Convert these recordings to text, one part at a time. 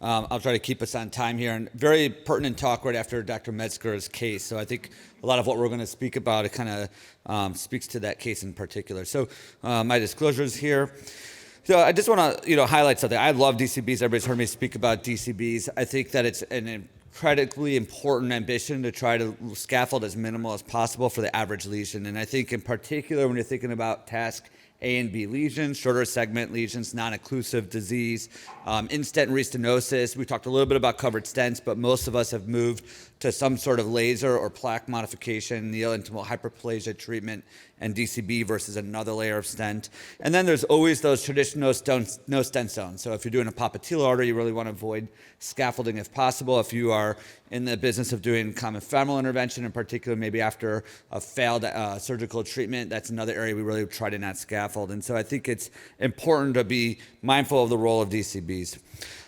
I'll try to keep us on time here, and very pertinent talk right after Dr. Metzger's case. So I think a lot of what we're going to speak about, it kind of speaks to that case in particular. So my disclosures here. So I just want to highlight something. I love DCBs. Everybody's heard me speak about DCBs. I think that it's an incredibly important ambition to try to scaffold as minimal as possible for the average lesion. And I think in particular when you're thinking about task A and B lesions, shorter segment lesions, non-occlusive disease, in-stent restenosis. We talked a little bit about covered stents, but most of us have moved to some sort of laser or plaque modification, neointimal hyperplasia treatment, and DCB versus another layer of stent. And then there's always those traditional no stent zones. So if you're doing a popliteal artery, you really want to avoid scaffolding if possible. If you are in the business of doing common femoral intervention, in particular, maybe after a failed surgical treatment, that's another area we really try to not scaffold. And so I think it's important to be mindful of the role of DCBs.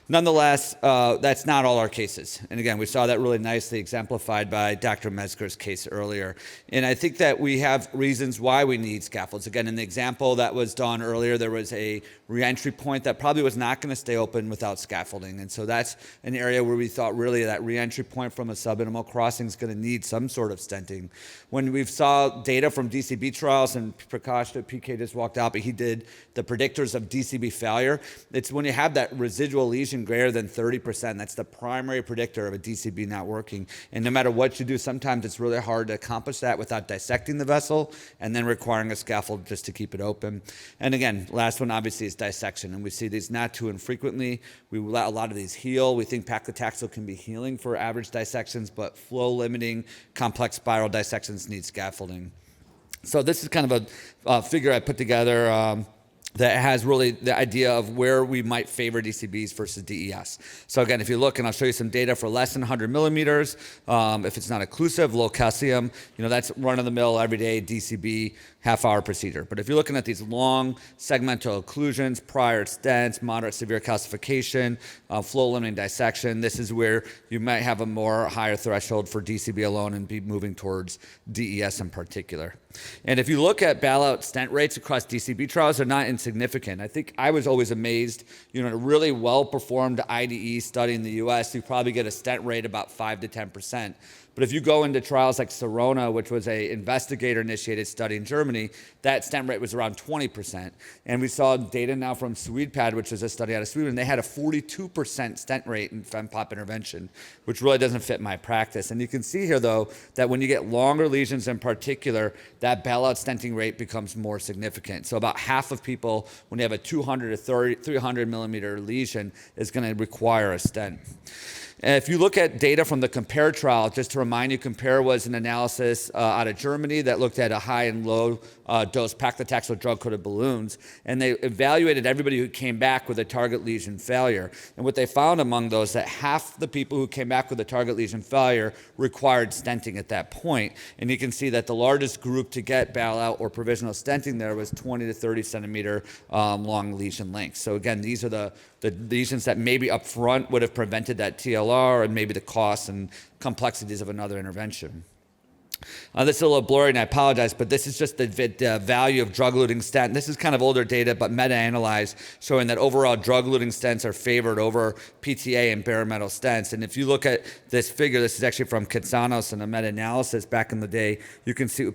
Nonetheless, that's not all our cases. And again, we saw that really nicely exemplified by Dr. Metzger's case earlier. And I think that we have reasons why we need scaffolds. Again, in the example that was done earlier, there was a reentry point that probably was not going to stay open without scaffolding. And so that's an area where we thought really that reentry point from a subintimal crossing is going to need some sort of stenting. When we saw data from DCB trials, and Prakash, that PK just walked out, but he did the predictors of DCB failure, it's when you have that residual lesion greater than 30%. That's the primary predictor of a DCB not working. And no matter what you do, sometimes it's really hard to accomplish that without dissecting the vessel and then requiring a scaffold just to keep it open. And again, last one obviously is dissection. And we see these not too infrequently. We let a lot of these heal. We think paclitaxel can be healing for average dissections, but flow limiting complex spiral dissections need scaffolding. So this is kind of a figure I put together that has really the idea of where we might favor DCBs versus DES. So again, if you look, and I'll show you some data for less than 100 millimeters, if it's not occlusive, low calcium, that's run-of-the-mill, everyday DCB, half-hour procedure. But if you're looking at these long segmental occlusions, prior stents, moderate severe calcification, flow-limiting dissection, this is where you might have a more higher threshold for DCB alone and be moving towards DES in particular. And if you look at bailout stent rates across DCB trials, they're not insignificant. I think I was always amazed, in a really well-performed IDE study in the US, you probably get a stent rate about 5 to 10%. But if you go into trials like Sirona, which was an investigator-initiated study in Germany, that stent rate was around 20%. And we saw data now from SwedePad, which is a study out of Sweden. They had a 42% stent rate in FemPop intervention, which really doesn't fit my practice. And you can see here, though, that when you get longer lesions in particular, that bailout stenting rate becomes more significant. So about half of people, when they have a 200 to 300 millimeter lesion, is going to require a stent. And if you look at data from the COMPARE trial, just to remind you, COMPARE was an analysis out of Germany that looked at a high and low dose paclitaxel drug-coated balloons, and they evaluated everybody who came back with a target lesion failure. And what they found among those, that half the people who came back with a target lesion failure required stenting at that point. And you can see that the largest group to get bailout or provisional stenting there was 20 to 30 centimeter long lesion length. So again, these are the lesions that maybe up front would have prevented that TLR and maybe the costs and complexities of another intervention. This is a little blurry, and I apologize, but this is just the value of drug-eluting stent. This is kind of older data, but meta-analyzed, showing that overall drug-eluting stents are favored over PTA and bare metal stents. And if you look at this figure, this is actually from Kitsanos and a meta-analysis back in the day, you can see,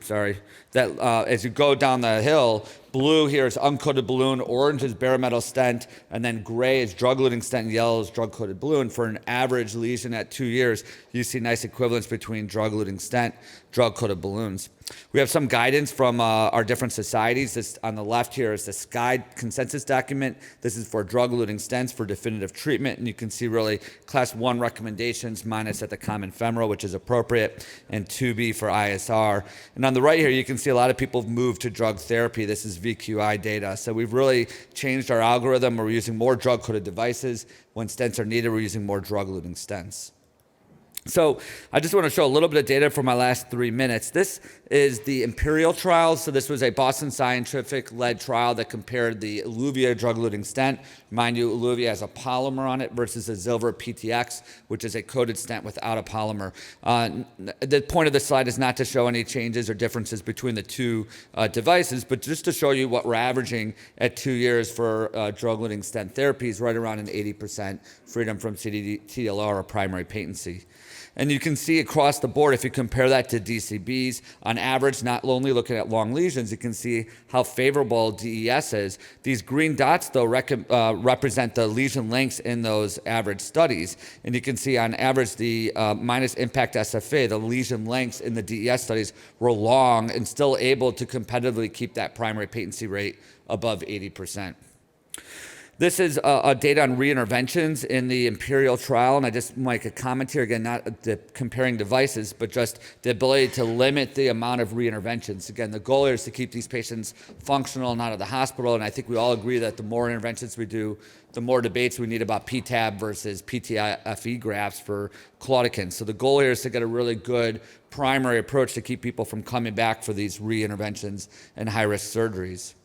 that as you go down the hill, blue here is uncoated balloon, orange is bare metal stent, and then gray is drug-eluting stent, and yellow is drug-coated balloon. For an average lesion at 2 years, you see nice equivalence between drug-eluting stent, drug-coated balloons. We have some guidance from our different societies. This on the left here is the SCI consensus document. This is for drug-eluting stents for definitive treatment, and you can see really class 1 recommendations minus at the common femoral, which is appropriate, and 2B for ISR. And on the right here, you can see a lot of people have moved to drug therapy. This is VQI data. So we've really changed our algorithm. We're using more drug-coated devices. When stents are needed, we're using more drug-eluting stents. So I just want to show a little bit of data for my last 3 minutes. This is the Imperial trial. So this was a Boston Scientific-led trial that compared the Eluvia drug-eluting stent. Mind you, Eluvia has a polymer on it versus a Zilver PTX, which is a coated stent without a polymer. The point of the slide is not to show any changes or differences between the two devices, but just to show you what we're averaging at 2 years for drug-eluting stent therapies, right around an 80% freedom from CDTLR or primary patency. And you can see across the board, if you compare that to DCBs, on average, not only looking at long lesions, you can see how favorable DES is. These green dots, though, represent the lesion lengths in those average studies. And you can see on average, the minus impact SFA, the lesion lengths in the DES studies were long and still able to competitively keep that primary patency rate above 80%. This is data on reinterventions in the Imperial trial, and I just make a comment here, again, not comparing devices, but just the ability to limit the amount of reinterventions. Again, the goal here is to keep these patients functional and out of the hospital, and I think we all agree that the more interventions we do, the more debates we need about PTAB versus PTFE grafts for claudicants. So the goal here is to get a really good primary approach to keep people from coming back for these reinterventions and high-risk surgeries.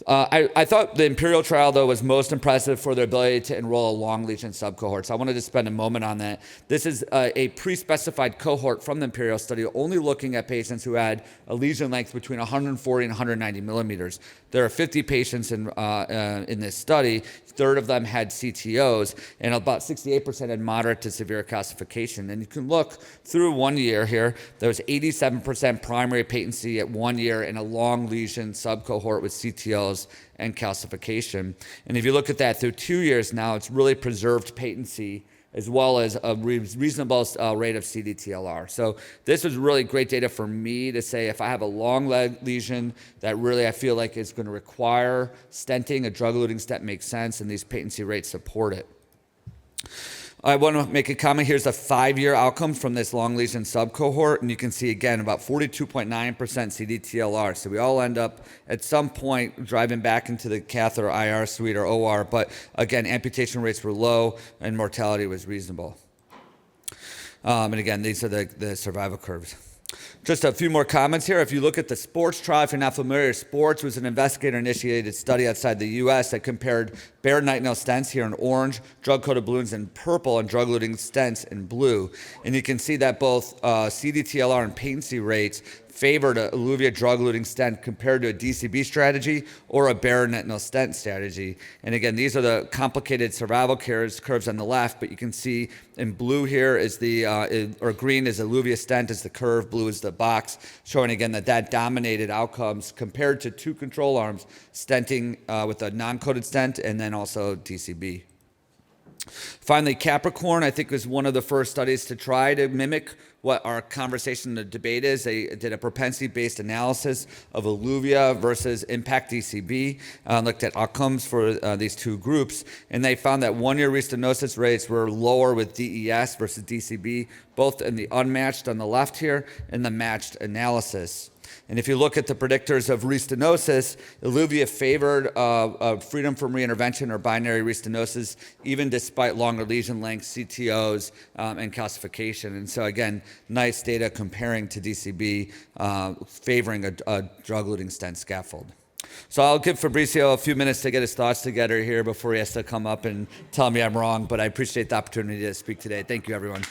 I thought the Imperial trial, though, was most impressive for their ability to enroll a long lesion subcohort. So I wanted to spend a moment on that. This is a pre-specified cohort from the Imperial study, only looking at patients who had a lesion length between 140 and 190 millimeters. There are 50 patients in this study. A third of them had CTOs, and about 68% had moderate to severe calcification. And you can look through 1 year here. There was 87% primary patency at 1 year in a long lesion subcohort with CTOs and calcification. And if you look at that through 2 years now, it's really preserved patency as well as a reasonable rate of CDTLR. So this was really great data for me to say if I have a long lesion that really I feel like is going to require stenting, a drug-eluting stent makes sense, and these patency rates support it. I want to make a comment. Here's a 5-year outcome from this long lesion subcohort, and you can see again about 42.9% CDTLR. So we all end up at some point driving back into the cath or IR suite or OR, but again, amputation rates were low and mortality was reasonable. And again, these are the survival curves. Just a few more comments here. If you look at the SPORTS trial, if you're not familiar, SPORTS was an investigator-initiated study outside the U.S. that compared bare nitinol stents here in orange, drug-coated balloons in purple, and drug-eluting stents in blue. And you can see that both CDTLR and patency rates favored a Eluvia drug-eluting stent compared to a DCB strategy or a bare nitinol stent strategy. And again, these are the complicated survival curves on the left, but you can see in blue here is or green is Eluvia stent is the curve, blue is the box, showing again that dominated outcomes compared to two control arms, stenting with a non-coated stent and then also DCB. Finally, Capricorn, I think, was one of the first studies to try to mimic what our conversation, the debate is. They did a propensity-based analysis of Eluvia versus Impact DCB, looked at outcomes for these two groups, and they found that 1-year restenosis rates were lower with DES versus DCB, both in the unmatched on the left here and the matched analysis. And if you look at the predictors of restenosis, Eluvia favored freedom from reintervention or binary restenosis, even despite longer lesion lengths, CTOs, and calcification. And so again, nice data comparing to DCB, favoring a drug-eluting stent scaffold. So I'll give Fabrizio a few minutes to get his thoughts together here before he has to come up and tell me I'm wrong, but I appreciate the opportunity to speak today. Thank you, everyone.